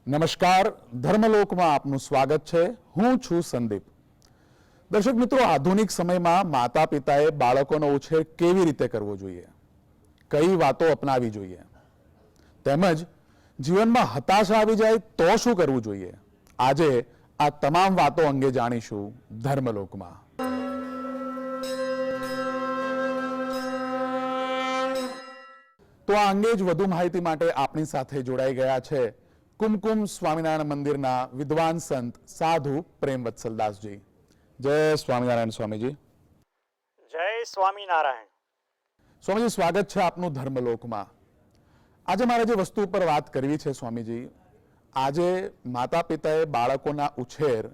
નમસ્કાર, ધર્મલોકમાં આપનું સ્વાગત છે. હું છું સંદીપ. દર્શક મિત્રો, આધુનિક સમયમાં માતા પિતાએ બાળકોનો ઉછેર કેવી રીતે કરવો જોઈએ, કઈ વાતો અપનાવી જોઈએ, તેમજ જીવનમાં હતાશા આવી જાય તો શું કરવું જોઈએ, આજે આ તમામ વાતો અંગે જાણીશું ધર્મલોકમાં. તો આ અંગે જ વધુ માહિતી માટે આપણી સાથે જોડાઈ ગયા છે કુમકુમ સ્વામિનારાયણ મંદિરના વિદ્વાન સંત સાધુ પ્રેમવત્સલદાસજી. જય સ્વામિનારાયણ સ્વામીજી. જય સ્વામિનારાયણ. સ્વામીજી, સ્વાગત છે આપનું ધર્મલોકમાં. આજે મારે જે વસ્તુ ઉપર વાત કરવી છે સ્વામીજી, આજે માતા પિતાએ બાળકોના ઉછેર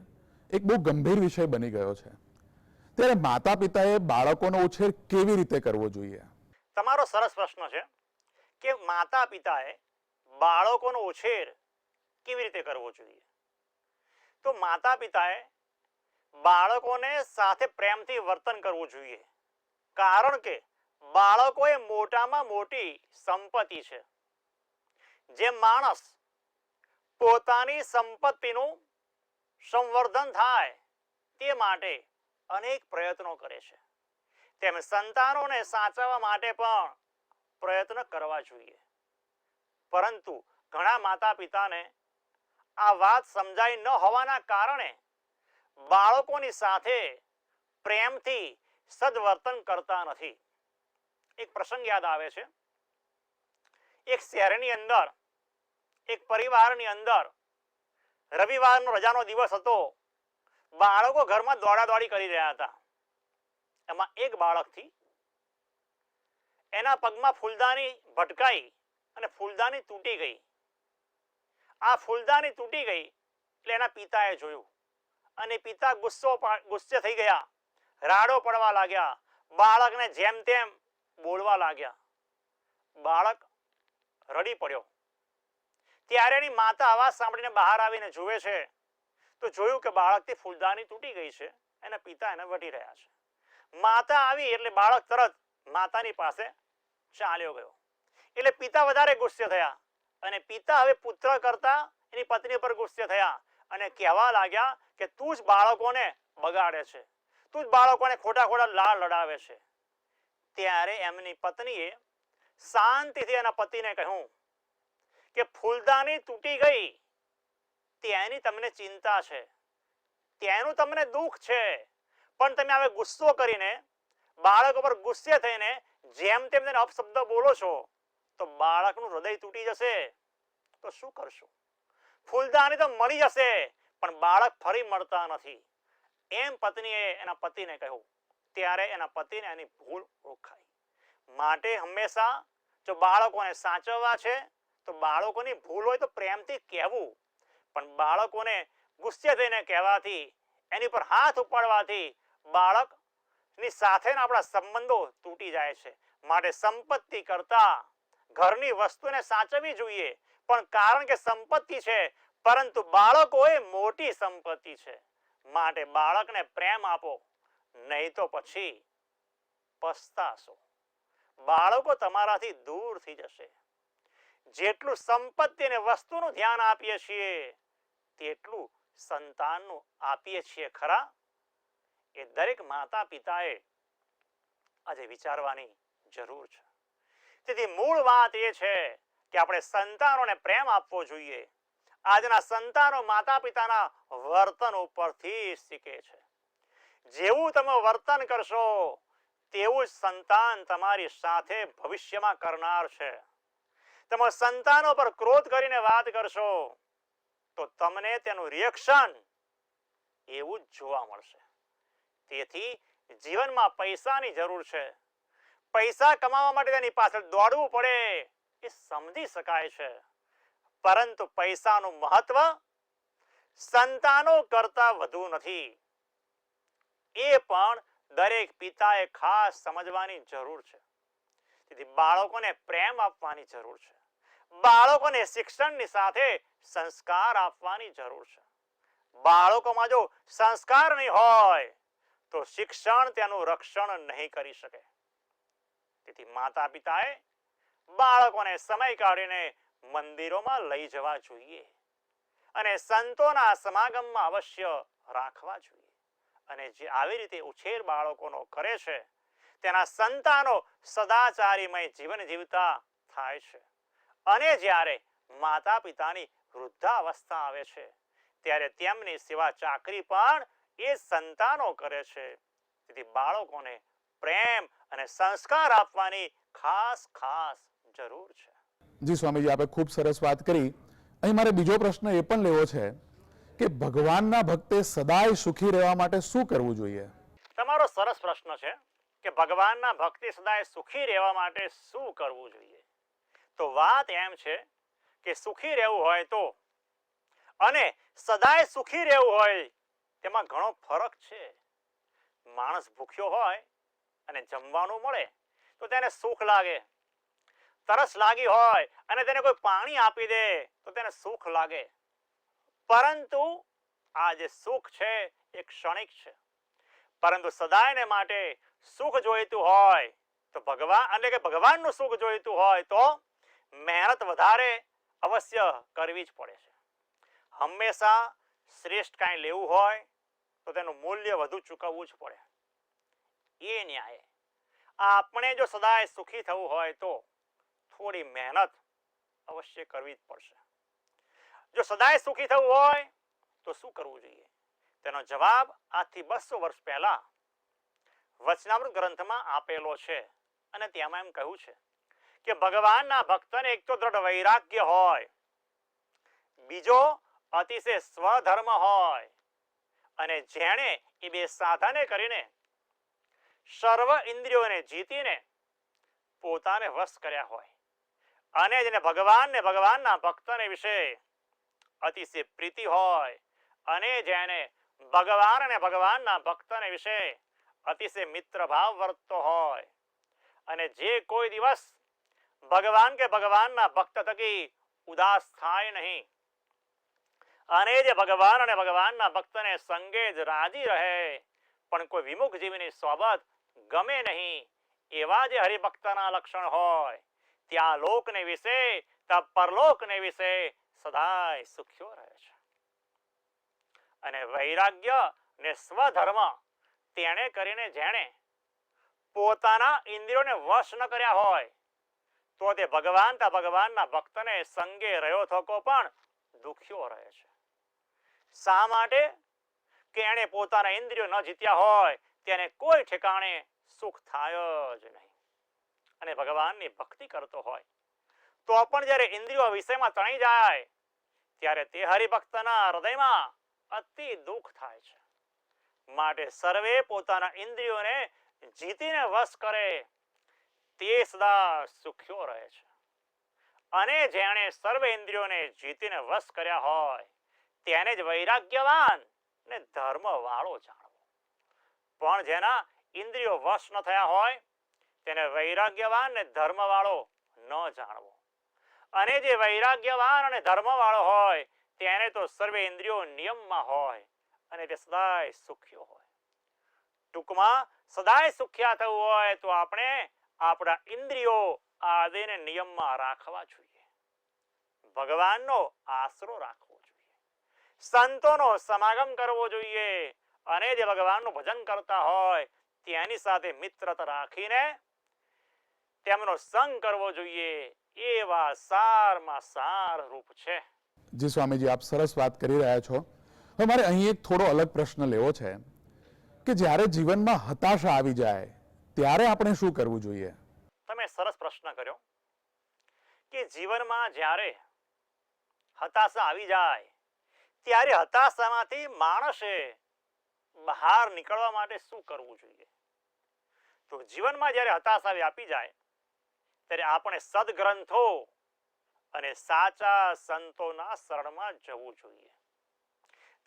એક બહુ ગંભીર વિષય બની ગયો છે. ત્યારે માતા પિતાએ બાળકોનો ઉછેર કેવી રીતે કરવો જોઈએ? તમારો સરસ પ્રશ્ન છે કે માતા પિતાએ બાળકોનો ઉછેર કેવી રીતે કરવો જોઈએ. તો માતા પિતાએ બાળકોને સાથે પ્રેમથી વર્તન કરવું જોઈએ, કારણ કે બાળકો એ મોટામાં મોટી સંપત્તિ છે. જે માણસ પોતાની સંપત્તિનું સંવર્ધન થાય તે માટે અનેક પ્રયત્નો કરે છે, તેમ સંતાનોને સાચવવા માટે પણ પ્રયત્ન કરવા જોઈએ. પરંતુ ઘણા માતા પિતાને આ વાત સમજાઈ ન હોવાના કારણે બાળકોની સાથે પ્રેમથી સદવર્તન કરતા નથી. એક પ્રસંગ યાદ આવે છે. એક શહેરની અંદર એક પરિવારની અંદર રવિવારનો રજાનો દિવસ હતો. બાળકો ઘરમાં દોડાદોડી કરી રહ્યા હતા. એમાં એક બાળકથી એના પગમાં ફૂલદાની ભટકાઈ અને ફૂલદાની તૂટી ગઈ. આ ફૂલદાની તૂટી ગઈ એટલે એના પિતાએ જોયું અને પિતા ગુસ્સે થઈ ગયા, રાડો પડવા લાગ્યા, બાળકને જેમ તેમ બોલવા લાગ્યા. બાળક રડી પડ્યો. ત્યારે એની માતા અવાજ સાંભળીને બહાર આવીને જુએ છે તો જોયું કે બાળકથી ફૂલદાની તૂટી ગઈ છે, એના પિતા એને વઢી રહ્યા છે. માતા આવી એટલે બાળક તરત માતાની પાસે ચાલ્યો ગયો. એટલે પિતા વધારે ગુસ્સે થયા અને પિતા હવે પુત્ર કરતા એની પત્ની પર ગુસ્સે થયા અને કહેવા લાગ્યા કે તું જ બાળકોને બગાડે છે, તું જ બાળકોને ખોટા ખોટા લાડ લડાવે છે. ત્યારે એમની પત્નીએ શાંતિથી એના પતિને કહ્યું કે ફૂલદાની તૂટી ગઈ તેની તમને ચિંતા છે, તેનું તમને દુઃખ છે, પણ તમે હવે ગુસ્સો કરીને બાળક પર ગુસ્સે થઈને જેમ તેમ તેને અપશબ્દ બોલો છો તો બાળકનું હૃદય તૂટી જશે તો શું કરશો? ફૂલદાની તો મળી જશે પણ બાળક ફરી મળતા નથી. એમ પત્નીએ એના પતિને કહ્યું. ત્યારે એના પતિને એની ભૂલ ઓળખાઈ. માટે હંમેશા જો બાળકોને સાચવવા છે તો બાળકોની ભૂલ હોય તો પ્રેમથી કહેવું, પણ બાળકોને ગુસ્સે થઈને કહેવાથી, એની પર હાથ ઉપાડવાથી બાળકની સાથેના આપણા સંબંધો તૂટી જાય છે. માટે સંપત્તિ કરતા ઘરની વસ્તુને સાચવવી જોઈએ, પણ કારણ કે સંપત્તિ છે પરંતુ બાળકો એ મોટી સંપત્તિ છે. માટે બાળકને પ્રેમ આપો, નહીં તો પછી પસ્તાશો. બાળકો તમારાથી દૂર થઈ જશે. જેટલું સંપત્તિ અને વસ્તુનું ધ્યાન આપીએ છીએ તેટલું સંતાનનું આપીએ છીએ ખરા? એ દરેક માતા પિતાએ આજે વિચારવાની જરૂર છે. તેથી મૂળ વાત એ છે કે આપણે સંતાનોને પ્રેમ આપવો જોઈએ. આજના સંતાનો માતા પિતાના વર્તન ઉપરથી શીખે છે. જેવું તમે વર્તન કરશો તેવું જ સંતાન તમારી સાથે ભવિષ્યમાં કરનાર છે. તમે સંતાનો પર ક્રોધ કરીને વાત કરશો તો તમને તેનું રિએક્શન એવું જ જોવા મળશે. તેથી જીવનમાં પૈસાની જરૂર છે. પૈસા કમાવા માટે તેની પાછળ દોડવું પડે એ સમજી શકાય છે, પરંતુ પૈસાનું મહત્વ સંતાનો કરતા વધુ નથી. એ પણ દરેક પિતાએ ખાસ સમજવાની જરૂર છે. તેથી બાળકોને પ્રેમ આપવાની જરૂર છે. બાળકોને શિક્ષણની સાથે સંસ્કાર આપવાની જરૂર છે. બાળકોમાં જો સંસ્કાર નહીં હોય તો શિક્ષણ તેનું રક્ષણ નહીં કરી શકે. તેથી માતા પિતાએ બાળકોને સમય કાઢીને મંદિરોમાં લઈ જવા જોઈએ. અને સંતોના સમાગમમાં અવશ્ય રાખવા જોઈએ. અને જે આવી રીતે ઉછેર બાળકોનો કરે છે તેના સંતાનો સદાચારીમય જીવન જીવતા થાય છે. અને જ્યારે માતા પિતાની વૃદ્ધાવસ્થા આવે છે ત્યારે તેમની સેવા ચાકરી પણ એ સંતાનો કરે છે. તેથી બાળકોને પ્રેમ અને સંસ્કાર આપવાની ખાસ જરૂર છે. જી સ્વામીજી, આપે ખૂબ સરસ વાત કરી. અહીં મારે બીજો પ્રશ્ન એ પણ લેવો છે કે ભગવાનના ભક્તે સદાય સુખી રહેવા માટે શું કરવું જોઈએ? તમારો સરસ પ્રશ્ન છે કે ભગવાનના ભક્તિ સદાય સુખી રહેવા માટે શું કરવું જોઈએ. તો વાત એમ છે કે સુખી રહેવું હોય તો અને સદાય સુખી રહેવું હોય તેમાં ઘણો ફરક છે. માણસ ભૂખ્યો હોય અને જમવાનું મળે તો તેને સુખ લાગે. તરસ લાગી હોય અને તેને કોઈ પાણી આપી દે તો તેને સુખ લાગે. પરંતુ આ જે સુખ છે એ ક્ષણિક છે. પરંતુ સદાયને માટે સુખ જોઈતું હોય તો ભગવાનનું સુખ જોઈતું હોય તો મહેનત વધારે અવશ્ય કરવી જ પડે છે. હંમેશા શ્રેષ્ઠ કાંઈ લેવું હોય તો તેનું મૂલ્ય વધુ ચૂકવવું જ પડે. એ ન્યાય આપણે જો સદાય સુખી થવું હોય તો થોડી મહેનત અવશ્ય કરવી જ પડશે. જો સદાય સુખી થવું હોય તો શું કરવું જોઈએ? તેનો જવાબ આજથી 200 વર્ષ પહેલા વચનામૃત ગ્રંથમાં આપેલો છે. અને તેમાં એમ કહ્યું છે કે ભગવાનના ભક્તને એક તો દ્રઢ વૈરાગ્ય હોય, બીજો અતિશય સ્વધર્મ હોય, અને જેણે એ બે સાધને કરીને સર્વ ઇન્દ્રિયોને જીતીને પોતાને વશ કર્યા હોય, અને જેને ભગવાનના ભક્તને વિશે અતિશય પ્રીતિ હોય, અને જેને ભગવાન અને ભગવાનના ભક્તને વિશે અતિશય મિત્ર ભાવ વર્તતો હોય, અને જે કોઈ દિવસ ભગવાન કે ભગવાનના ભક્ત થકી ઉદાસ થાય નહીં, અને જે ભગવાન અને ભગવાનના ભક્તને સંગે જ રાજી રહે, પણ કોઈ વિમુખ જીવની સોબત ગમે નહીં, એવા જે હરિભક્તના લક્ષણ હોય, ત્યાં લોકને વિશે ત્યાં પરલોકને વિશે સદાય સુખ્યો રહે છે. અને વૈરાગ્ય ને સ્વધર્મ તેણે કરીને જેણે પોતાના ઇન્દ્રિયોને વશ ન કર્યા હોય તો તે ભગવાનના ભક્તને સંગે રહ્યો થકો પણ દુખ્યો રહે છે. શા માટે? કે એણે પોતાના ઇન્દ્રિયો ન જીત્યા હોય તેને કોઈ ઠેકાણે સુખ થાય જ નહીં. અને ભગવાનની ભક્તિ કરતો હોય તો પણ જ્યારે ઇન્દ્રિયો વિષયમાં તણાઈ જાય ત્યારે તે હરિભક્તના હૃદયમાં અતિ દુઃખ થાય છે. માટે સર્વે પોતાના ઇન્દ્રિયોને જીતીને વશ કરે તે સદા સુખ્યો રહે છે. અને જેણે સર્વે ઇન્દ્રિયોને જીતીને વશ કર્યા હોય તેને જ વૈરાગ્યવાન ને ધર્મવાળો જાણવો. પણ જેના ઇન્દ્રિયો વશ ન થયા હોય તેને વૈરાગ્યવાન ને ધર્મવાળો ન જાણવો. અને જે વૈરાગ્યવાન અને ધર્મવાળો હોય તેને તો સર્વે ઇન્દ્રિયો નિયમમાં હોય અને તે સદાય સુખ્યો હોય. ટૂંકમાં સદાય સુખ્યા થવું હોય તો આપણે આપણા ઇન્દ્રિયો આદિને નિયમમાં રાખવા જોઈએ. ભગવાનનો આશરો રાખવો જોઈએ. સંતોનો સમાગમ કરવો જોઈએ. અને જે ભગવાનનું ભજન કરતા હોય તેની સાથે મિત્રતા રાખીને તેમનો સંગ કરવો જોઈએ. એવા સારમાં સાર રૂપ છે. જી સ્વામીજી, આપ સરસ વાત કરી રહ્યા છો. હવે મારે અહીં એક થોડો અલગ પ્રશ્ન લેવો છે કે જ્યારે જીવનમાં હતાશા આવી જાય ત્યારે આપણે શું કરવું જોઈએ? તમે સરસ પ્રશ્ન કર્યો કે જીવનમાં જ્યારે હતાશા આવી જાય ત્યારે હતાશામાંથી માણસે બહાર નીકળવા માટે શું કરવું જોઈએ? તો જીવનમાં જ્યારે હતાશા વ્યાપી જાય ત્યારે આપણે સદગ્રંથો અને સાચા સંતોના શરણમાં જવું જોઈએ.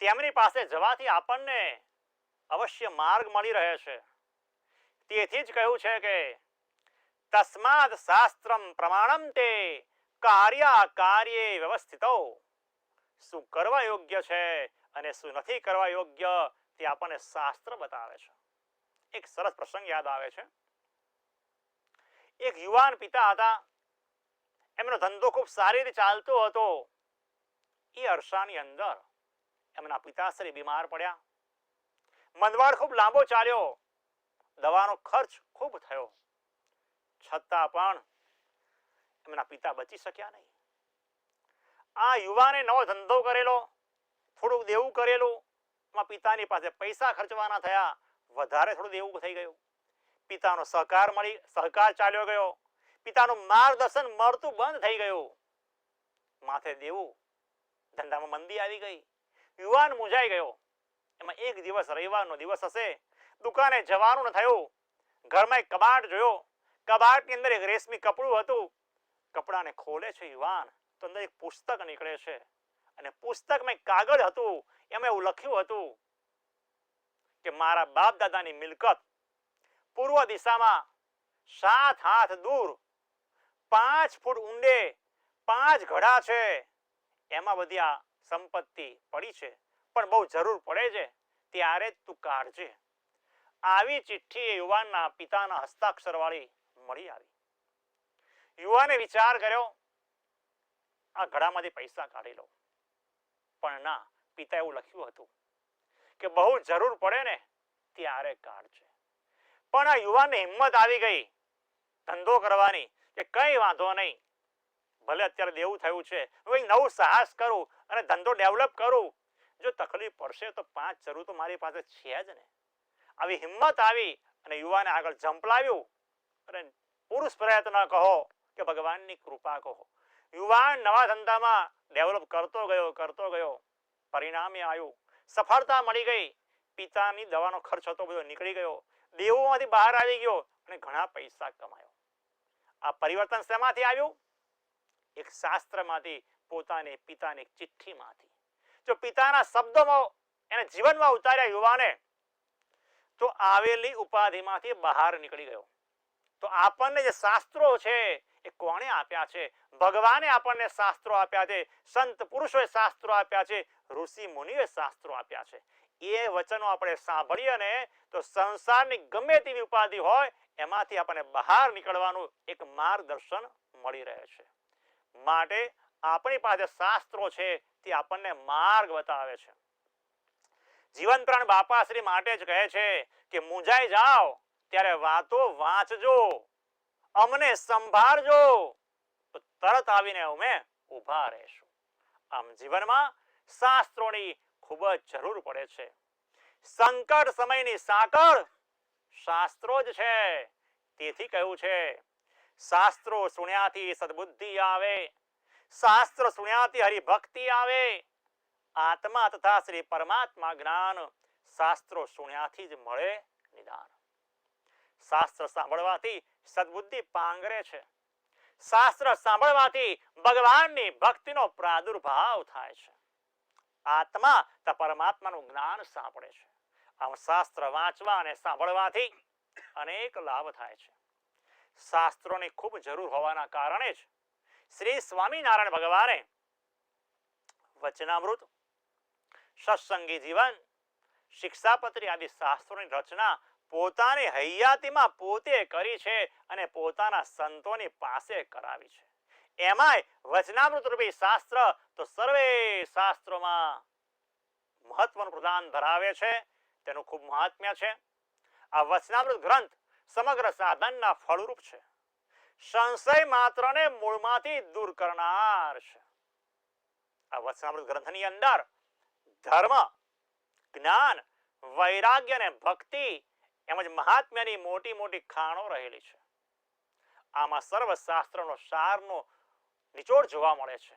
તેમની પાસે જવાથી આપણને અવશ્ય માર્ગ મળી રહે છે. તેથી જ કહ્યું છે કે તસ્માદ શાસ્ત્રમ પ્રમાણમ તે કાર્યે વ્યવસ્થિતો. શું કરવા યોગ્ય છે અને શું નથી કરવા યોગ્ય તે આપણને શાસ્ત્ર બતાવે છે. એક સરસ પ્રસંગ યાદ આવે છે. એક યુવાન પિતા હતા. એમનો ધંધો ખૂબ સારી રીતે ચાલતો હતો એ અરસાની અંદર એમના પિતાશ્રી બીમાર પડ્યા. મંદવાડ ખૂબ લાંબો ચાલ્યો, દવાનો ખર્ચ ખૂબ થયો, છતાં પણ એમના પિતા બચી શક્યા નહીં. આ યુવાને નવો ધંધો કરેલો, થોડું દેવું કરેલું, એમાં પિતાની પાસે પૈસા ખર્ચવાના થયા, વધારે થોડું દેવું થઈ ગયું. પિતાનો સહકાર ચાલ્યો ગયો, પિતાનું માર્ગદર્શન મળતું બંધ થઈ ગયું. માથે દેવું, ધંધામાં મંદી આવી ગઈ. યુવાન મૂંઝાઈ ગયો. એમાં એક દિવસ રવિવારનો દિવસ હશે, દુકાને જવાનું ન થયું. ઘરમાં એક કબાટ જોયો, કબાટની અંદર એક રેશમી કપડું હતું. કપડાને ખોલે છે યુવાન તો અંદર એક પુસ્તક નીકળે છે, અને પુસ્તકમાં એક કાગળ હતું. એમાં એવું લખ્યું હતું કે મારા બાપ દાદાની મિલકત પૂર્વ દિશામાં 7 હાથ દૂર 5 ફૂટ ઊંડે 5 ઘડા છે. એમાં બધી આ સંપત્તિ પડી છે, પણ બહુ જરૂર પડે છે ત્યારે તું કાઢજે. આવી ચિઠ્ઠી યુવાનના પિતાના હસ્તાક્ષર વાળી મળી આવી. યુવાને વિચાર કર્યો, આ ઘડામાંથી પૈસા કાઢી લો. પણ ના, પિતા એવું લખ્યું હતું કે બહુ જરૂર પડે ને ત્યારે કાઢજે. પણ આ યુવાનને હિંમત આવી ગઈ ધંધો કરવાની કે કઈ વાંધો નહીં, ભલે અત્યારે દેવું થયું છે, હું નવું સાહસ કરું અને ધંધો ડેવલપ કરું. જો તકલીફ પડશે તો 5 જરૂર તો મારી પાસે છે જ ને. આવી હિંમત આવી અને યુવાને આગળ ઝંપલાવ્યું. અને પુરુષ પ્રયત્ન કહો કે ભગવાનની કૃપા કહો, યુવાન નવા ધંધામાં ડેવલપ કરતો ગયો. પરિણામે આવ્યું, સફળતા મળી ગઈ. પિતાની દવાનો ખર્ચ હતો બધો નીકળી ગયો, દેવોમાંથી બહાર આવી ગયો અને ઘણા પૈસા કમાયો. આ પરિવર્તન શેમાંથી આવ્યું? એક શાસ્ત્રમાંથી, પોતાની પિતાની ચિઠ્ઠીમાંથી. જો પિતાના શબ્દોમાં એને જીવનમાં ઉતાર્યા યુવાને, તો આવેલી ઉપાધિમાંથી બહાર નીકળી ગયો. તો આપણને જે શાસ્ત્રો છે એ કોણે આપ્યા છે? ભગવાને આપણને શાસ્ત્રો આપ્યા છે, સંત પુરુષોએ શાસ્ત્રો આપ્યા છે, ઋષિ મુનિઓએ શાસ્ત્રો આપ્યા છે. એ વચનો આપણે સાંભળીએ ને તો સંસારની ગમે તેવી ઉપાધિ હોય એમાંથી આપણને બહાર નીકળવાનું એક માર્ગદર્શન મળી રહે છે. માટે આપણી પાસે શાસ્ત્રો છે તે આપણને માર્ગ બતાવે છે. જીવન પ્રાણ બાપાશ્રી માટે જ કહે છે કે મૂંઝાઈ જાઓ ત્યારે વાતો વાંચજો, અમને સંભાળજો, તો તરત આવીને અમે ઊભા રહેશું. આમ જીવનમાં શાસ્ત્રોની ખૂબ જ જરૂર પડે છે. સંકટ સમયની સાંકળ શાસ્ત્રો જ છે. તેથી કહ્યું છે, શાસ્ત્રો સુણ્યાથી સદબુદ્ધિ આવે, શાસ્ત્ર સુણ્યાથી હરિભક્તિ આવે, આત્મા તથા શ્રી પરમાત્મા જ્ઞાન શાસ્ત્રો સુણ્યાથી જ મળે નિદાન. શાસ્ત્ર સાંભળવાથી સદબુદ્ધિ પાંગરે છે. શાસ્ત્ર સાંભળવાથી ભગવાનની ભક્તિનો પ્રાદુર્ભાવ થાય છે. આત્મા તથા પરમાત્માનું જ્ઞાન સાંભળે છે. આમ શાસ્ત્ર વાંચવા અને સાંભળવાથી અનેક લાભ થાય છે. શાસ્ત્રોની ખૂબ જરૂર હોવાના કારણે જ શ્રી સ્વામિનારાયણ ભગવાને વચનામૃત, સત્સંગી જીવન, શિક્ષાપત્રી આદિ શાસ્ત્રોની રચના પોતાની હૈયાતીમાં પોતે કરી છે અને પોતાના સંતોની પાસે કરાવી છે. એમાંય વચનામૃત રૂપી શાસ્ત્ર તો સર્વે શાસ્ત્રોમાં મહત્વનું પ્રદાન ધરાવે છે. તેનું ખૂબ મહાત્મ્ય છે. આ વચનામૃત ગ્રંથ સમગ્ર સાધનના ફળરૂપ છે. સંશય માત્રને મૂળમાંથી દૂર કરનાર છે. આ વચનામૃત ગ્રંથની અંદર ધર્મ, જ્ઞાન, વૈરાગ્ય અને ભક્તિ એમજ મહાત્મ્યની મોટી મોટી ખાણો રહેલી છે. આમાં સર્વ શાસ્ત્રનો સારનો નિચોડ જોવા મળે છે.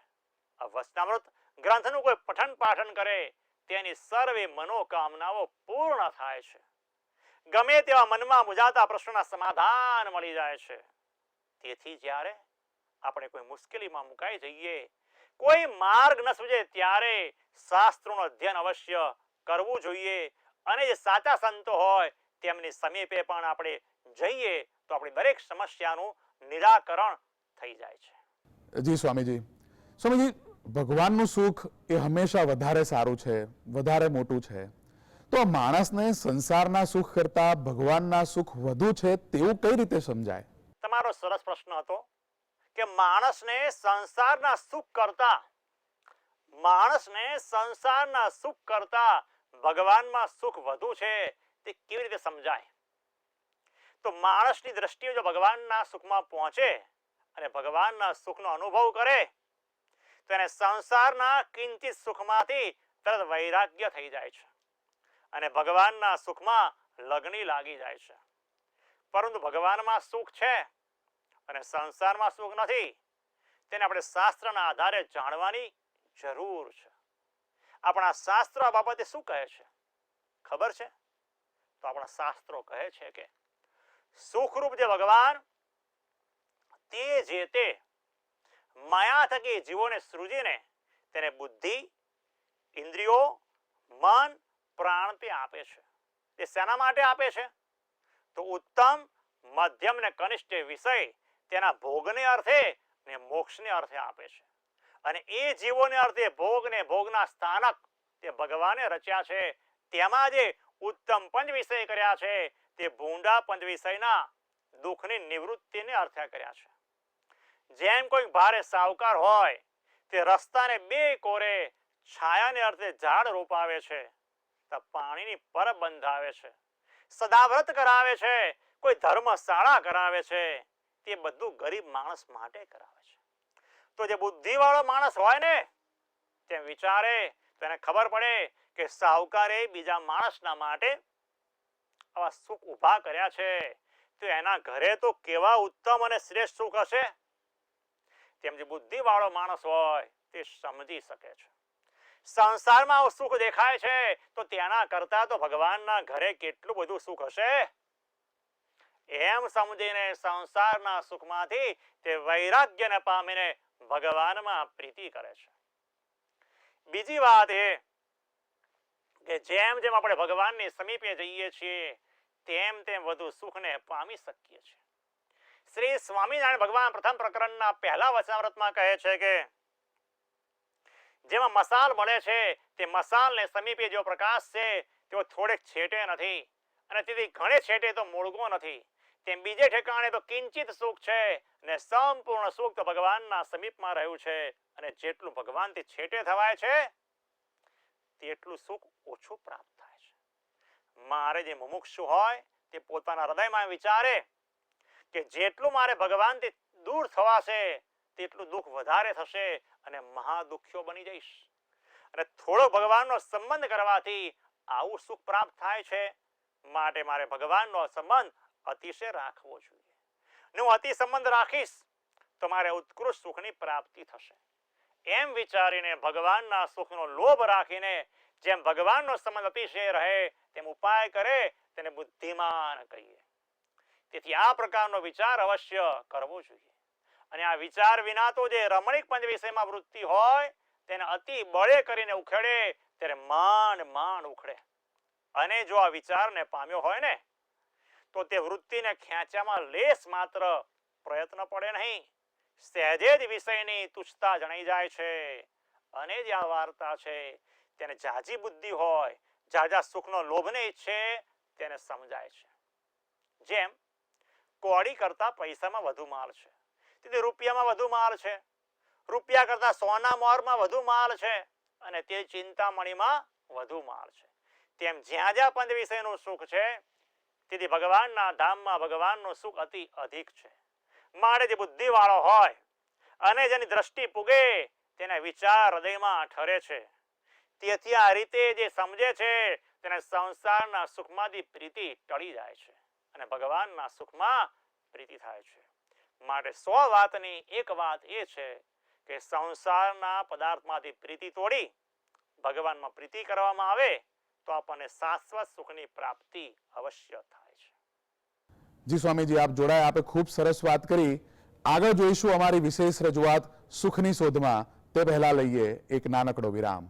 આ વચનામૃત ગ્રંથનું કોઈ પઠન પાઠન કરે તેની સર્વે મનોકામનાઓ પૂર્ણ થાય છે. ગમે તેવા મનમાં મૂંઝાતા પ્રશ્નોના સમાધાન મળી જાય છે. તેથી જ્યારે આપણે કોઈ મુશ્કેલીમાં મુકાઈ જઈએ, કોઈ માર્ગ ન સૂઝે ત્યારે શાસ્ત્રોનું અધ્યયન અવશ્ય કરવું જોઈએ. અને જે સાચા સંતો હોય તેમની સમીપે પણ આપણે જઈએ તો આપણી દરેક સમસ્યાનું નિરાકરણ થઈ જાય છે. જી સ્વામીજી. સ્વામીજી, ભગવાનનું સુખ એ હંમેશા વધારે સારું છે, વધારે મોટું છે. તો માણસને સંસારના સુખ કરતા ભગવાનના સુખ વધુ છે તેવું કઈ રીતે સમજાય? તમારો સરસ પ્રશ્ન હતો કે માણસને સંસારના સુખ કરતા માણસને સંસારના સુખ કરતા ભગવાનમાં સુખ વધુ છે તે કેવી રીતે સમજાય? તો માણસની દ્રષ્ટિએ જો ભગવાનના સુખમાં પહોંચે અને ભગવાનના સુખનો અનુભવ કરે તો એને સંસારના કિંચિત સુખમાંથી તરત વૈરાગ્ય થઈ જાય છે અને ભગવાનના સુખમાં લગની લાગી જાય છે. પરંતુ ભગવાનમાં સુખ છે અને સંસારમાં સુખ નથી, તેને આપણે શાસ્ત્રના આધારે જાણવાની જરૂર છે. આપણા શાસ્ત્રો આ બાબતે શું કહે છે ખબર છે? તો આપણા શાસ્ત્રો કહે છે કે સુખરૂપ જે ભગવાન તે જે તે માયા થકી જીવોને સૃજીને તેને બુદ્ધિ, ઇન્દ્રિયો, મન, પ્રાણ તે આપે છે. તે શેના માટે આપે છે? તો ઉત્તમ, મધ્યમ ને કનિષ્ઠ વિષય તેના ભોગને અર્થે ને મોક્ષને અર્થે આપે છે. અને એ જીવોને અર્થે ભોગ ને ભોગના સ્થાનક તે ભગવાને રચ્યા છે. તેમાં જે ઉત્તમ પંચ વિષય કર્યા છે તે ભૂંડા પંચ વિષયના દુઃખની નિવૃત્તિને અર્થે કર્યા છે. જેમ કોઈ ભારે સાવકાર હોય તે રસ્તાને બે કોરે છાયાને અર્થે ઝાડ રોપાવે છે, તો પાણીની પરબ બંધાવે છે, સદાવ્રત કરાવે છે, કોઈ ધર્મશાળા કરાવે છે, તે બધું ગરીબ માણસ માટે કરાવે છે. તો જે બુદ્ધિવાળો માણસ હોય ને તેમ વિચારે તો એને ખબર પડે કે સાવકારે બીજા માણસના માટે આવા સુખ ઊભા કર્યા છે, તો એના ઘરે તો કેવા ઉત્તમ અને શ્રેષ્ઠ સુખ હશે. તેમ જે બુદ્ધિવાળો માણસ હોય તે સમજી શકે છે. સંસારમાં સુખ દેખાય છે તો તેના કરતા તો ભગવાનના ઘરે કેટલું બધું સુખ હશે. એમ સમજીને સંસારના સુખમાંથી તે વૈરાગ્યને પામીને ભગવાનમાં પ્રીતિ કરે છે. બીજી વાત એ કે જેમ જેમ આપણે ભગવાનની સમીપે જઈએ છીએ તેમ તેમ વધુ સુખને પામી શકીએ છીએ. શ્રી સ્વામિનારાયણ ભગવાન પ્રથમ પ્રકરણના પહેલા વચનામૃતમાં કહે છે કે જેમાં મસાલ મળે છે તે મસાલને સમીપે જેવો પ્રકાશ છે તેઓ થોડેક છેટે નથી અને તેથી ઘણે છેટે તો મૂળગો નથી. તેમ બીજે ઠેકાણે તો કિંચિત સુખ છે અને સંપૂર્ણ સુખ તો ભગવાનના સમીપમાં રહ્યું છે. અને જેટલું ભગવાનથી છેટે થવાય છે તેટલું સુખ ઓછું પ્રાપ્ત થાય છે. મારે જે મુમુક્ષુ હોય તે પોતાના હૃદયમાં વિચારે કે જેટલું મારે ભગવાનથી દૂર થવાશે તેટલું દુઃખ વધારે થશે અને મહાદુખ્યો બની જઈશ. અને થોડો ભગવાનનો સંબંધ કરવાથી આવું સુખ પ્રાપ્ત થાય છે. માટે મારે ભગવાનનો સંબંધ અતિશય રાખવો જોઈએ. ને હું અતિ સંબંધ રાખીશ તો મારે ઉત્કૃષ્ટ સુખની પ્રાપ્તિ થશે. એમ વિચારીને ભગવાનના સુખનો લોભ રાખીને જેમ ભગવાનનો સંબંધ અતિશય રહે તેમ ઉપાય કરે તેને બુદ્ધિમાન કહીએ. તેથી આ પ્રકારનો વિચાર અવશ્ય કરવો જોઈએ. અને આ વિચાર વિના તો જે રમણીક પંચ વિષયમાં વૃત્તિ હોય તેને અતિ બળે કરીને ઉખેડે ત્યારે માંડ માંડ ઉખડે. અને જો આ વિચારને પામ્યો હોય ને તો તે વૃત્તિને ખેંચ્યામાં લેશ માત્ર પ્રયત્ન પડે નહીં. સહેજે જ વિષયની તુચ્છતા જણાઈ જાય છે. અને જે આ વાર્તા છે તેને જાજી બુદ્ધિ હોય, જાજા સુખનો લોભને ઈચ્છે તેને સમજાય છે. જેમ કોડી કરતા પૈસામાં વધુ માલ છે, તેથી રૂપિયામાં વધુ માલ છે. રૂપિયા કરતા સોના મોરમાં વધુ માલ છે અને તે ચિંતામણીમાં વધુ માલ છે. તેમ જ્યાં જ્યાં પંચ વિષયનું સુખ છે તેથી ભગવાનના ધામમાં ભગવાનનું સુખ અતિ અધિક છે. માટે જે બુદ્ધિવાળો હોય અને જેની દ્રષ્ટિ પૂગે તેના વિચાર હૃદયમાં ઠરે છે. તેથી આ રીતે જે સમજે છે તેને સંસારના સુખમાંથી પ્રીતિ ટળી જાય છે અને ભગવાનના સુખમાં પ્રીતિ થાય છે. માટે 100 વાતની એક વાત એ છે કે સંસારના પદાર્થમાંથી પ્રીતિ તોડી ભગવાનમાં પ્રીતિ કરવામાં આવે તો આપણને શાશ્વત સુખની પ્રાપ્તિ અવશ્ય થાય છે. જી સ્વામીજી, આપ જોડાયા, આપે ખૂબ સરસ વાત કરી. આગળ જોઈશું અમારી વિશેષ રજૂઆત સુખની શોધમાં. તે પહેલા લઈએ એક નાનકડો વિરામ.